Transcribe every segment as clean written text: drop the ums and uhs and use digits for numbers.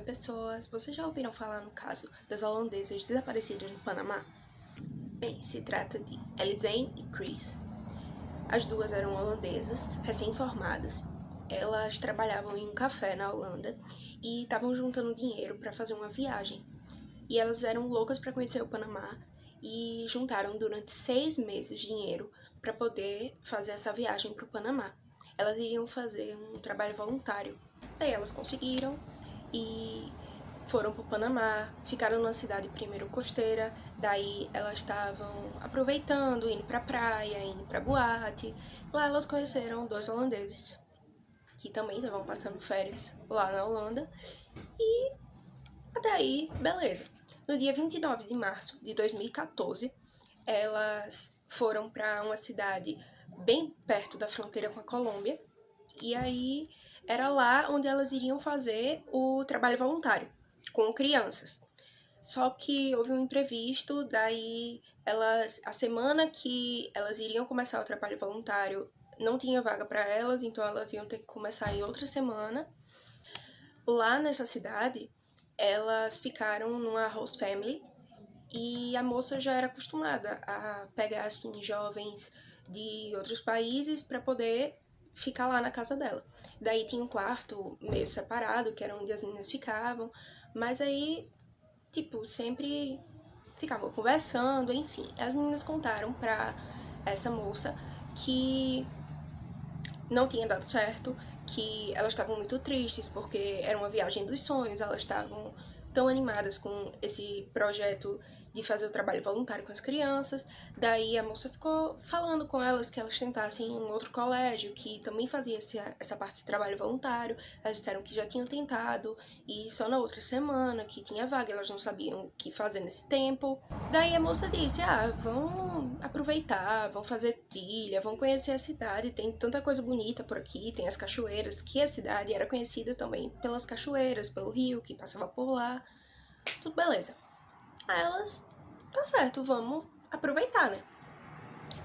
pessoas! Vocês já ouviram falar no caso das holandesas desaparecidas no Panamá? Bem, se trata de Elizane e Chris. As duas eram holandesas, recém-formadas. Elas trabalhavam em um café na Holanda e estavam juntando dinheiro para fazer uma viagem. E elas eram loucas para conhecer o Panamá e juntaram durante 6 meses dinheiro para poder fazer essa viagem para o Panamá. Elas iriam fazer um trabalho voluntário. Daí elas conseguiram e foram para o Panamá, ficaram numa cidade primeiro costeira, daí elas estavam aproveitando, indo pra praia, indo pra boate. Lá elas conheceram 2 holandeses, que também estavam passando férias lá na Holanda, e até aí, beleza. No dia 29 de março de 2014, elas foram para uma cidade bem perto da fronteira com a Colômbia, e aí era lá onde elas iriam fazer o trabalho voluntário, com crianças. Só que houve um imprevisto, daí a semana que elas iriam começar o trabalho voluntário, não tinha vaga para elas, então elas iam ter que começar em outra semana. Lá nessa cidade, elas ficaram numa host family e a moça já era acostumada a pegar assim jovens de outros países para poder ficar lá na casa dela. Daí tinha um quarto meio separado, que era onde as meninas ficavam, mas aí, sempre ficavam conversando, enfim. As meninas contaram pra essa moça que não tinha dado certo, que elas estavam muito tristes porque era uma viagem dos sonhos, elas estavam tão animadas com esse projeto de fazer o trabalho voluntário com as crianças. Daí a moça ficou falando com elas que elas tentassem um outro colégio que também fazia essa parte de trabalho voluntário. Elas disseram que já tinham tentado e só na outra semana que tinha vaga, elas não sabiam o que fazer nesse tempo. Daí a moça disse, vão aproveitar, vão fazer trilha, vão conhecer a cidade, tem tanta coisa bonita por aqui, tem as cachoeiras, que a cidade era conhecida também pelas cachoeiras, pelo rio que passava por lá, tudo beleza. Aí elas, tá certo, vamos aproveitar, né?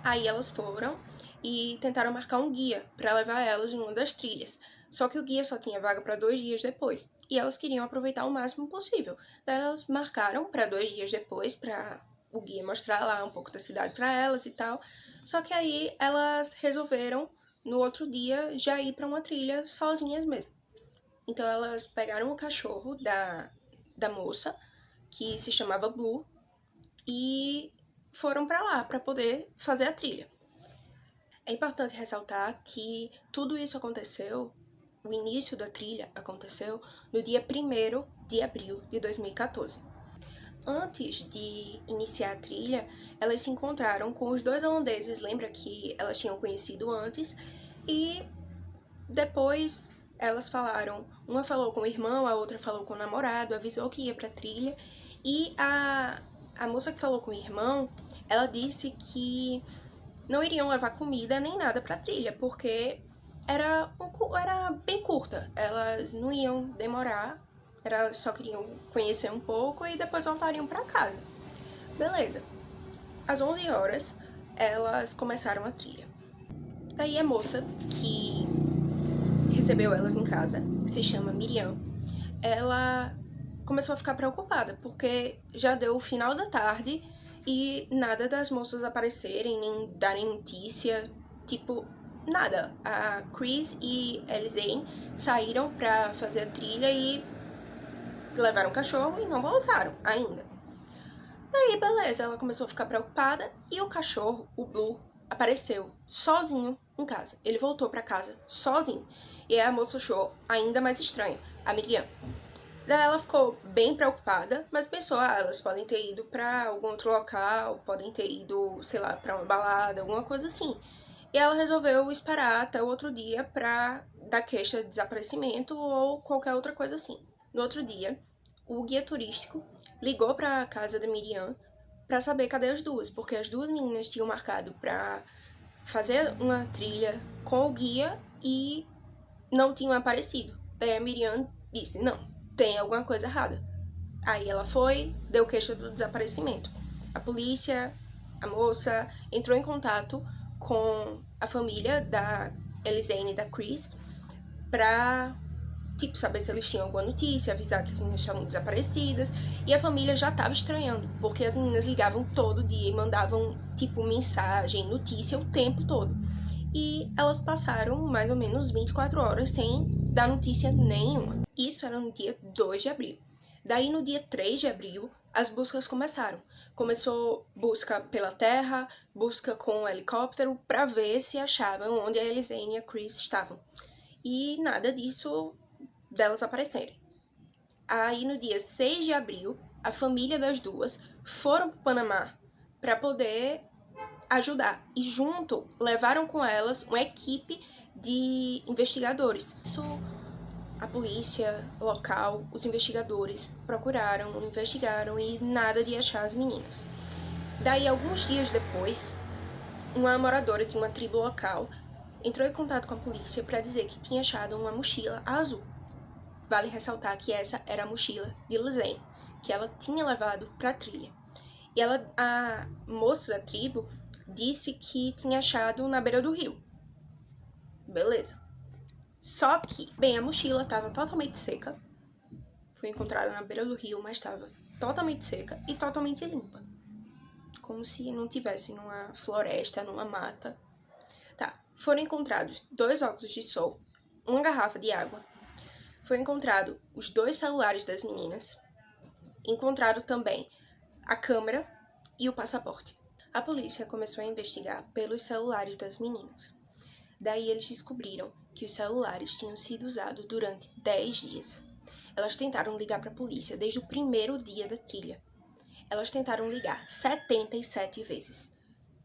Aí elas foram e tentaram marcar um guia pra levar elas em uma das trilhas. Só que o guia só tinha vaga pra 2 dias depois. E elas queriam aproveitar o máximo possível. Daí elas marcaram pra 2 dias depois, pra o guia mostrar lá um pouco da cidade pra elas e tal. Só que aí elas resolveram, no outro dia, já ir pra uma trilha sozinhas mesmo. Então elas pegaram o cachorro da moça, que se chamava Blue, e foram pra lá pra poder fazer a trilha. É importante ressaltar que tudo isso aconteceu, o início da trilha aconteceu no dia 1º de abril de 2014. Antes de iniciar a trilha, elas se encontraram com os 2 holandeses, lembra que elas tinham conhecido antes, e depois elas falaram, uma falou com o irmão, a outra falou com o namorado, avisou que ia pra trilha, e a moça que falou com o irmão, ela disse que não iriam levar comida nem nada pra trilha, porque era bem curta, elas não iam demorar, elas só queriam conhecer um pouco e depois voltariam pra casa. Beleza. Às 11 horas, elas começaram a trilha. Daí a moça que recebeu elas em casa, que se chama Miriam, ela começou a ficar preocupada, porque já deu o final da tarde e nada das moças aparecerem, nem darem notícia, nada. A Chris e a Elizane saíram pra fazer a trilha e levaram o cachorro e não voltaram ainda. Daí, beleza, ela começou a ficar preocupada e o cachorro, o Blue, apareceu sozinho em casa. Ele voltou pra casa sozinho. E aí a moça achou ainda mais estranho, a Miriam. Daí ela ficou bem preocupada, mas pensou, elas podem ter ido pra algum outro local, podem ter ido, sei lá, pra uma balada, alguma coisa assim. E ela resolveu esperar até o outro dia pra dar queixa de desaparecimento ou qualquer outra coisa assim. No outro dia, o guia turístico ligou pra casa da Miriam pra saber cadê as duas, porque as 2 meninas tinham marcado pra fazer uma trilha com o guia e não tinham aparecido. Daí a Miriam disse, não, tem alguma coisa errada. Aí ela foi, deu queixa do desaparecimento. A polícia, a moça, entrou em contato com a família da Elizane e da Chris pra, tipo, saber se eles tinham alguma notícia, avisar que as meninas estavam desaparecidas. E a família já estava estranhando, porque as meninas ligavam todo dia e mandavam, tipo, mensagem, notícia o tempo todo. E elas passaram mais ou menos 24 horas sem dar notícia nenhuma. Isso era no dia 2 de abril. Daí, no dia 3 de abril, as buscas começaram. Começou busca pela terra, busca com o helicóptero, para ver se achavam onde a Elizane e a Chris estavam. E nada disso delas aparecerem. Aí, no dia 6 de abril, a família das duas foram para o Panamá para poder ajudar. E junto, levaram com elas uma equipe de investigadores. Isso, a polícia local, os investigadores procuraram, investigaram e nada de achar as meninas. Daí, alguns dias depois, uma moradora de uma tribo local entrou em contato com a polícia para dizer que tinha achado uma mochila azul. Vale ressaltar que essa era a mochila de Elizane, que ela tinha levado para a trilha. E a moça da tribo disse que tinha achado na beira do rio. Beleza. Só que, bem, a mochila estava totalmente seca. Foi encontrada na beira do rio, mas estava totalmente seca e totalmente limpa. Como se não tivesse numa floresta, numa mata. Tá. Foram encontrados 2 óculos de sol, uma garrafa de água. Foi encontrado os 2 celulares das meninas. Encontrado também a câmera e o passaporte. A polícia começou a investigar pelos celulares das meninas. Daí eles descobriram que os celulares tinham sido usados durante 10 dias. Elas tentaram ligar para a polícia desde o primeiro dia da trilha. Elas tentaram ligar 77 vezes,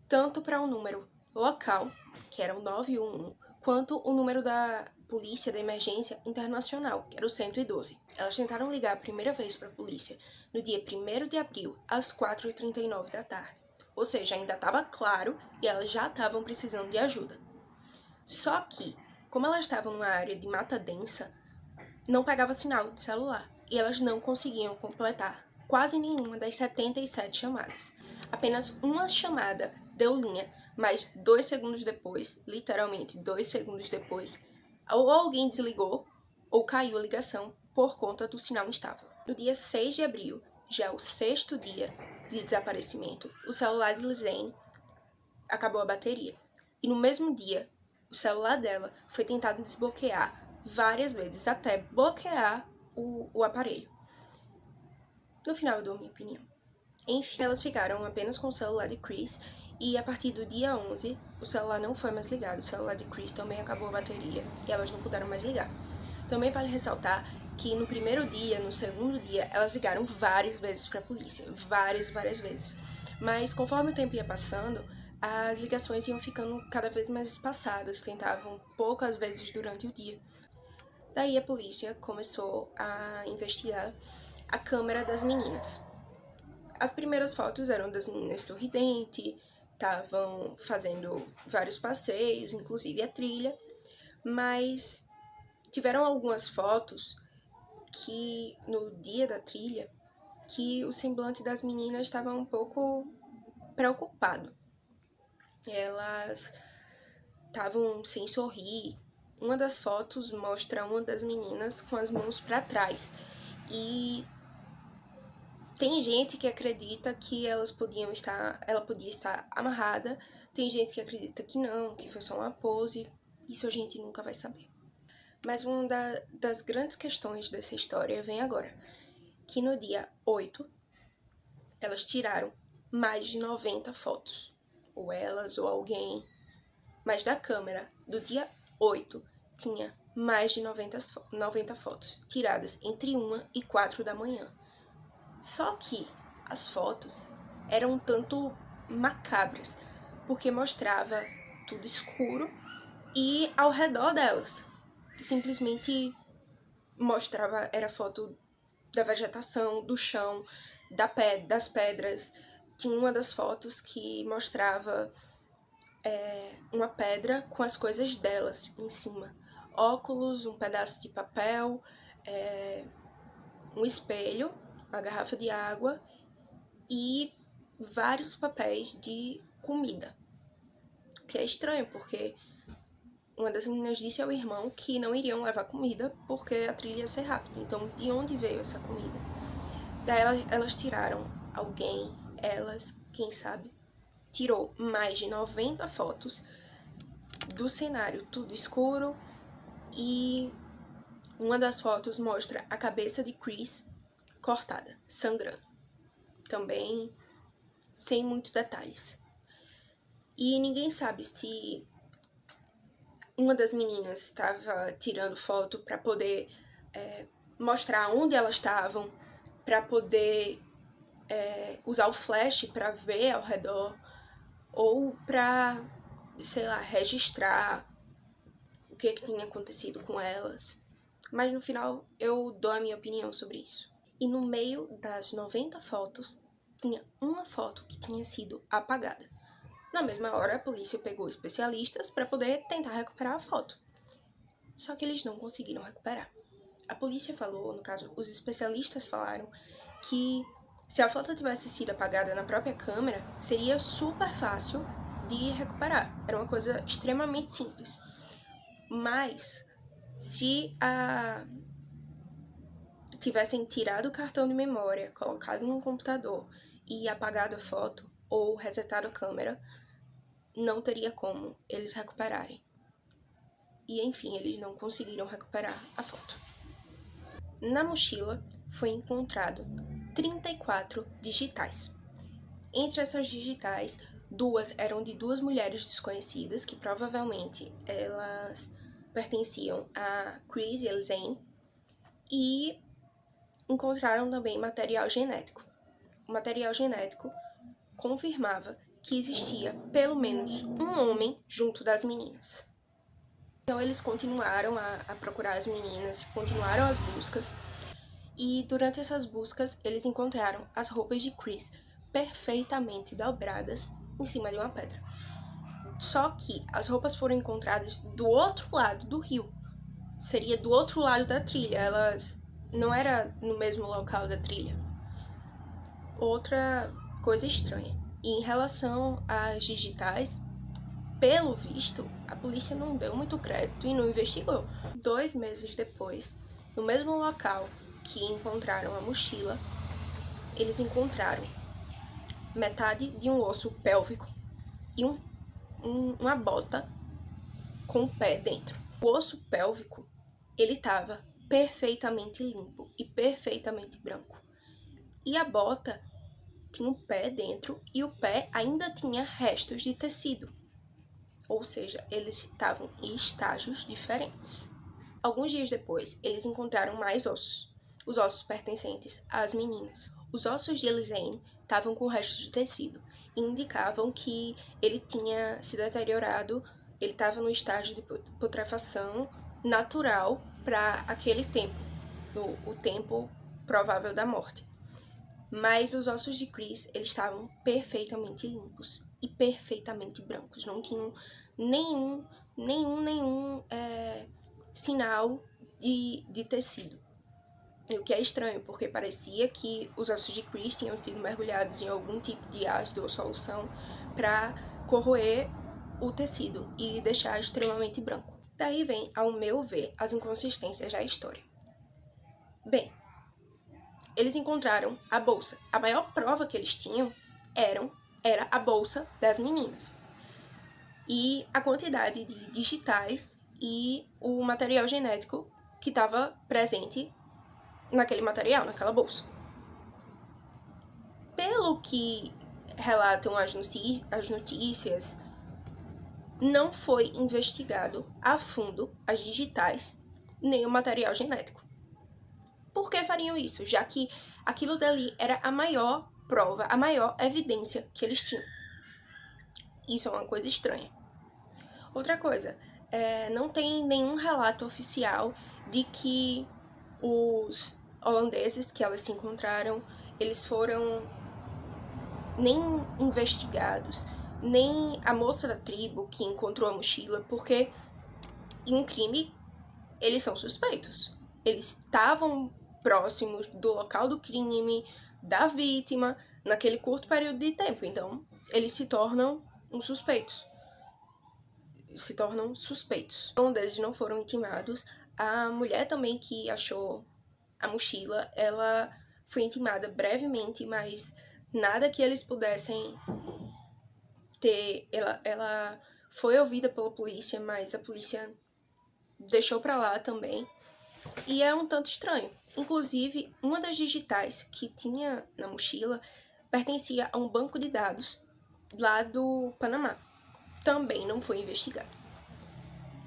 tanto para o número local, que era o 911, quanto o número da polícia da emergência internacional, que era o 112. Elas tentaram ligar a primeira vez para a polícia no dia 1º de abril, às 4h39 da tarde. Ou seja, ainda estava claro e elas já estavam precisando de ajuda. Só que, como elas estavam numa área de mata densa, não pegava sinal de celular e elas não conseguiam completar quase nenhuma das 77 chamadas. Apenas uma chamada deu linha, mas 2 segundos depois, literalmente 2 segundos depois, ou alguém desligou ou caiu a ligação por conta do sinal instável. No dia 6 de abril, já o 6º dia de desaparecimento, o celular de Elizane acabou a bateria. E no mesmo dia, o celular dela foi tentado desbloquear várias vezes até bloquear o aparelho. No final, eu dou minha opinião. Enfim, elas ficaram apenas com o celular de Chris e a partir do dia 11, o celular não foi mais ligado. O celular de Chris também acabou a bateria e elas não puderam mais ligar. Também vale ressaltar que no primeiro dia, no segundo dia, elas ligaram várias vezes para a polícia. Várias vezes. Mas conforme o tempo ia passando, as ligações iam ficando cada vez mais espaçadas, tentavam poucas vezes durante o dia. Daí a polícia começou a investigar a câmera das meninas. As primeiras fotos eram das meninas sorridentes, estavam fazendo vários passeios, inclusive a trilha, mas tiveram algumas fotos que, no dia da trilha, que o semblante das meninas estava um pouco preocupado. Elas estavam sem sorrir. Uma das fotos mostra uma das meninas com as mãos para trás. E tem gente que acredita que ela podia estar amarrada. Tem gente que acredita que não, que foi só uma pose. Isso a gente nunca vai saber. Mas uma das grandes questões dessa história vem agora. Que no dia 8, elas tiraram mais de 90 fotos. Ou elas, ou alguém. Mas da câmera do dia 8 tinha mais de 90 fotos, tiradas entre 1 e 4 da manhã. Só que as fotos eram um tanto macabras, porque mostrava tudo escuro e ao redor delas. Simplesmente mostrava, era foto da vegetação, do chão, das pedras. Tinha uma das fotos que mostrava uma pedra com as coisas delas em cima. Óculos, um pedaço de papel, um espelho, uma garrafa de água e vários papéis de comida. Que é estranho, porque uma das meninas disse ao irmão que não iriam levar comida porque a trilha ia ser rápida. Então, de onde veio essa comida? Daí elas tiraram quem sabe, tirou mais de 90 fotos do cenário tudo escuro, e uma das fotos mostra a cabeça de Chris cortada, sangrando. Também sem muitos detalhes. E ninguém sabe se uma das meninas estava tirando foto para poder mostrar onde elas estavam, para poder usar o flash para ver ao redor, ou para, sei lá, registrar o que tinha acontecido com elas. Mas no final eu dou a minha opinião sobre isso. E no meio das 90 fotos, tinha uma foto que tinha sido apagada. Na mesma hora, a polícia pegou especialistas para poder tentar recuperar a foto. Só que eles não conseguiram recuperar. A polícia falou, no caso, os especialistas falaram que se a foto tivesse sido apagada na própria câmera, seria super fácil de recuperar. Era uma coisa extremamente simples. Mas, se tivessem tirado o cartão de memória, colocado no computador e apagado a foto, ou resetado a câmera, não teria como eles recuperarem. E, enfim, eles não conseguiram recuperar a foto. Na mochila foi encontrado 34 digitais. Entre essas digitais, 2 eram de 2 mulheres desconhecidas, que provavelmente elas pertenciam a Chris e Elizane, e encontraram também material genético. O material genético confirmava que existia pelo menos um homem junto das meninas. Então eles continuaram a procurar as meninas, continuaram as buscas, e durante essas buscas eles encontraram as roupas de Chris perfeitamente dobradas em cima de uma pedra. Só que as roupas foram encontradas do outro lado do rio. Seria do outro lado da trilha, elas não eram no mesmo local da trilha. Outra coisa estranha. E em relação às digitais, pelo visto, a polícia não deu muito crédito e não investigou. 2 meses depois, no mesmo local que encontraram a mochila, eles encontraram metade de um osso pélvico e uma bota com o pé dentro. O osso pélvico, ele estava perfeitamente limpo e perfeitamente branco. E a bota tinha um pé dentro e o pé ainda tinha restos de tecido. Ou seja, eles estavam em estágios diferentes. Alguns dias depois, eles encontraram mais ossos. Os ossos pertencentes às meninas. Os ossos de Elizane estavam com restos de tecido e indicavam que ele tinha se deteriorado, ele estava no estágio de putrefação natural para aquele tempo, o tempo provável da morte. Mas os ossos de Chris, eles estavam perfeitamente limpos e perfeitamente brancos. Não tinham nenhum sinal de tecido. O que é estranho, porque parecia que os ossos de Chris tinham sido mergulhados em algum tipo de ácido ou solução para corroer o tecido e deixar extremamente branco. Daí vem, ao meu ver, as inconsistências da história. Bem, eles encontraram a bolsa. A maior prova que eles tinham era a bolsa das meninas. E a quantidade de digitais e o material genético que estava presente naquele material, naquela bolsa. Pelo que relatam as notícias, não foi investigado a fundo as digitais nem o material genético. Por que fariam isso? Já que aquilo dali era a maior prova, a maior evidência que eles tinham. Isso é uma coisa estranha. Outra coisa, não tem nenhum relato oficial de que os holandeses que elas se encontraram, eles foram nem investigados, nem a moça da tribo que encontrou a mochila, porque em um crime eles são suspeitos. Eles estavam próximos do local do crime, da vítima, naquele curto período de tempo. Então, eles se tornam uns suspeitos. se tornam suspeitos. Um deles não foram intimados. A mulher também que achou a mochila, ela foi intimada brevemente, mas nada que eles pudessem ter. Ela foi ouvida pela polícia, mas a polícia deixou pra lá também. E é um tanto estranho. Inclusive, uma das digitais que tinha na mochila pertencia a um banco de dados lá do Panamá. Também não foi investigado.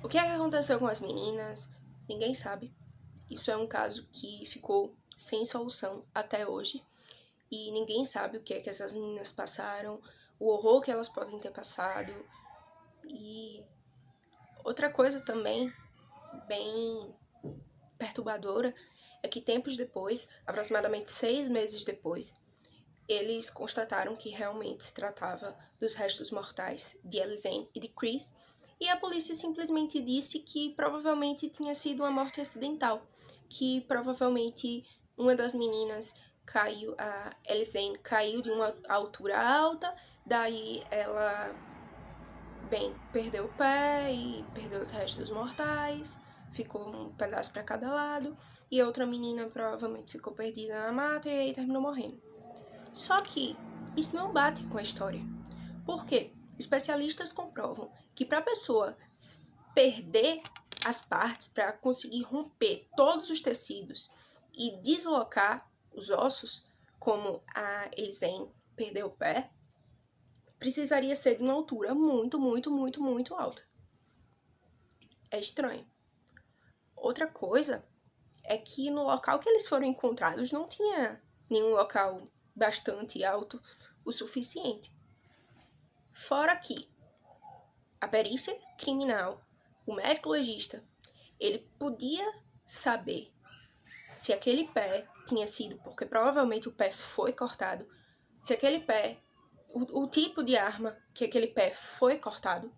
O que é que aconteceu com as meninas? Ninguém sabe. Isso é um caso que ficou sem solução até hoje. E ninguém sabe o que é que essas meninas passaram, o horror que elas podem ter passado. E outra coisa também bem perturbadora é que tempos depois, aproximadamente 6 meses depois, eles constataram que realmente se tratava dos restos mortais de Elizane e de Chris, e a polícia simplesmente disse que provavelmente tinha sido uma morte acidental, que provavelmente uma das meninas caiu, a Elizane caiu de uma altura alta, daí ela, perdeu o pé e perdeu os restos mortais, ficou um pedaço para cada lado, e a outra menina provavelmente ficou perdida na mata e aí terminou morrendo. Só que isso não bate com a história. Por quê? Especialistas comprovam que para a pessoa perder as partes, para conseguir romper todos os tecidos e deslocar os ossos, como a Elizane perdeu o pé, precisaria ser de uma altura muito, muito, muito, muito alta. É estranho. Outra coisa é que no local que eles foram encontrados não tinha nenhum local bastante alto o suficiente. Fora que a perícia criminal, o médico legista, ele podia saber se aquele pé tinha sido, porque provavelmente o pé foi cortado, se aquele pé, o tipo de arma que aquele pé foi cortado,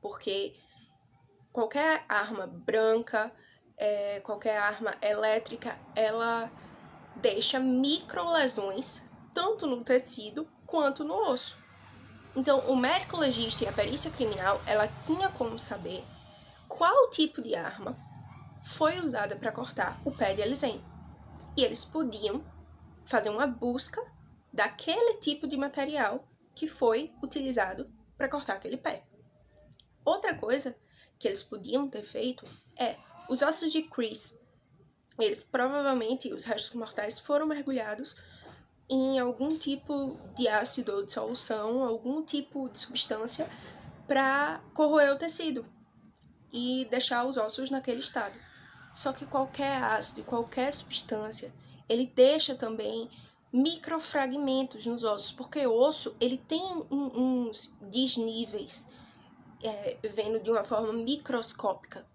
porque qualquer arma branca, qualquer arma elétrica, ela deixa microlesões tanto no tecido quanto no osso. Então, o médico legista e a perícia criminal, ela tinha como saber qual tipo de arma foi usada para cortar o pé de Elizane. E eles podiam fazer uma busca daquele tipo de material que foi utilizado para cortar aquele pé. Outra coisa que eles podiam ter feito é os ossos de Chris. Eles provavelmente, os restos mortais foram mergulhados em algum tipo de ácido ou de solução, algum tipo de substância para corroer o tecido e deixar os ossos naquele estado. Só que qualquer ácido, qualquer substância, ele deixa também microfragmentos nos ossos, porque o osso ele tem uns desníveis, vendo de uma forma microscópica.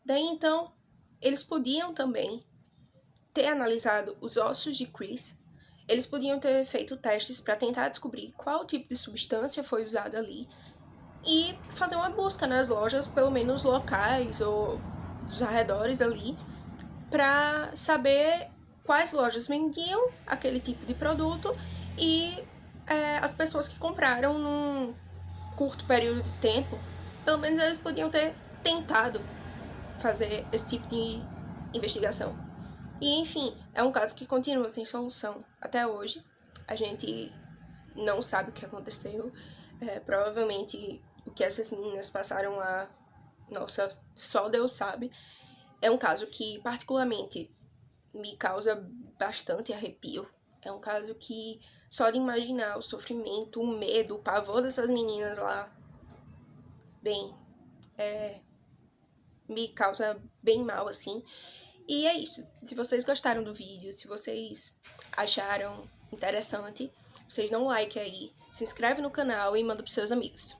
Daí então, eles podiam também ter analisado os ossos de Chris, eles podiam ter feito testes para tentar descobrir qual tipo de substância foi usado ali e fazer uma busca nas lojas, pelo menos locais ou dos arredores ali, para saber quais lojas vendiam aquele tipo de produto e as pessoas que compraram num curto período de tempo, pelo menos eles podiam ter tentado fazer esse tipo de investigação. E, enfim, é um caso que continua sem solução até hoje. A gente não sabe o que aconteceu. Provavelmente o que essas meninas passaram lá, nossa, só Deus sabe. É um caso que, particularmente, me causa bastante arrepio. É um caso que, só de imaginar o sofrimento, o medo, o pavor dessas meninas lá, me causa bem mal, assim. E é isso. Se vocês gostaram do vídeo, se vocês acharam interessante, vocês dão um like aí, se inscreve no canal e manda pros seus amigos.